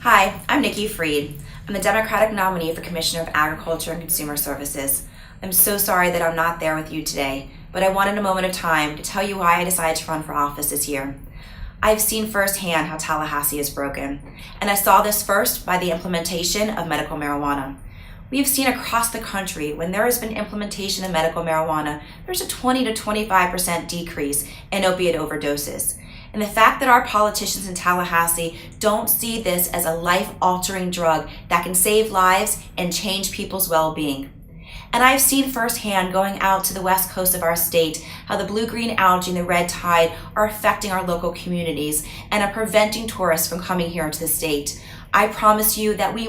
Hi, I'm Nikki Freed. I'm the Democratic nominee for Commissioner of Agriculture and Consumer Services. I'm so sorry that I'm not there with you today, but I wanted a moment of time to tell you why I decided to run for office this year. I've seen firsthand how Tallahassee is broken, and I saw this first by the implementation of medical marijuana. We have seen across the country when there has been implementation of medical marijuana, there's a 20 to 25% decrease in opiate overdoses. And the fact that our politicians in Tallahassee don't see this as a life-altering drug that can save lives and change people's well-being. And I've seen firsthand going out to the west coast of our state how the blue-green algae and the red tide are affecting our local communities and are preventing tourists from coming here into the state. I promise you that we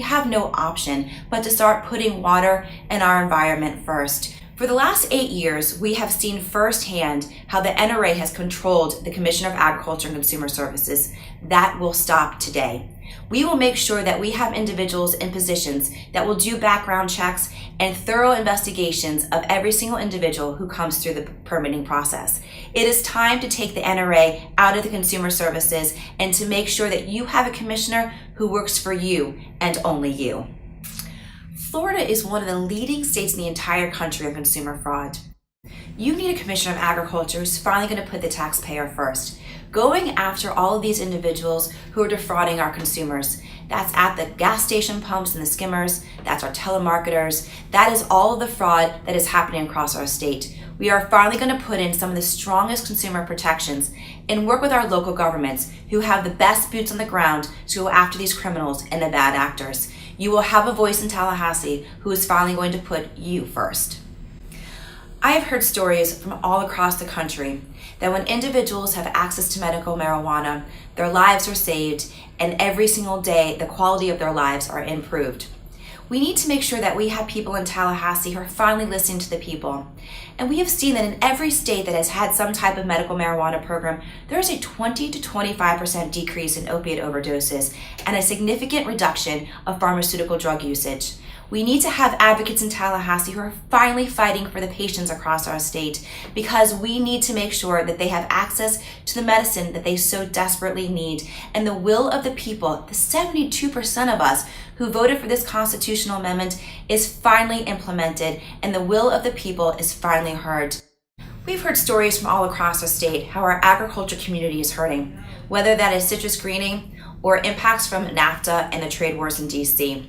have no option but to start putting water and our environment first. For the last 8 years, we have seen firsthand how the NRA has controlled the Commissioner of Agriculture and Consumer Services. That will stop today. We will make sure that we have individuals in positions that will do background checks and thorough investigations of every single individual who comes through the permitting process. It is time to take the NRA out of the consumer services and to make sure that you have a commissioner who works for you and only you. Florida is one of the leading states in the entire country on consumer fraud. You need a Commissioner of Agriculture who's finally going to put the taxpayer first, going after all of these individuals who are defrauding our consumers. That's at the gas station pumps and the skimmers, that's our telemarketers, that is all of the fraud that is happening across our state. We are finally going to put in some of the strongest consumer protections and work with our local governments who have the best boots on the ground to go after these criminals and the bad actors. You will have a voice in Tallahassee who is finally going to put you first. I have heard stories from all across the country that when individuals have access to medical marijuana, their lives are saved, and every single day the quality of their lives are improved. We need to make sure that we have people in Tallahassee who are finally listening to the people. And we have seen that in every state that has had some type of medical marijuana program, there is a 20 to 25% decrease in opiate overdoses and a significant reduction of pharmaceutical drug usage. We need to have advocates in Tallahassee who are finally fighting for the patients across our state because we need to make sure that they have access to the medicine that they so desperately need. And the will of the people, the 72% of us who voted for this constitutional amendment, is finally implemented, and the will of the people is finally heard. We've heard stories from all across our state how our agriculture community is hurting, whether that is citrus greening or impacts from NAFTA and the trade wars in DC.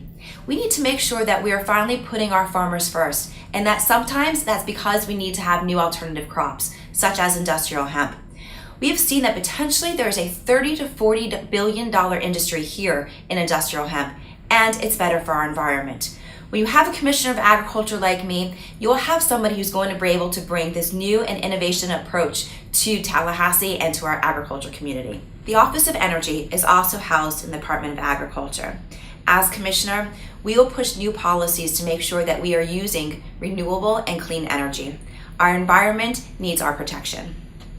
We need to make sure that we are finally putting our farmers first, and that sometimes that's because we need to have new alternative crops, such as industrial hemp. We have seen that potentially there is a $30 to $40 billion industry here in industrial hemp, and it's better for our environment. When you have a Commissioner of Agriculture like me, you'll have somebody who's going to be able to bring this new and innovation approach to Tallahassee and to our agriculture community. The Office of Energy is also housed in the Department of Agriculture. As Commissioner, we will push new policies to make sure that we are using renewable and clean energy. Our environment needs our protection.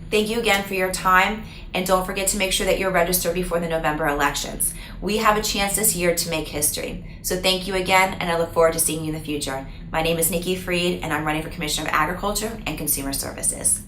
Thank you again for your time, and don't forget to make sure that you're registered before the November elections. We have a chance this year to make history. So thank you again, and I look forward to seeing you in the future. My name is Nikki Freed, and I'm running for Commissioner of Agriculture and Consumer Services.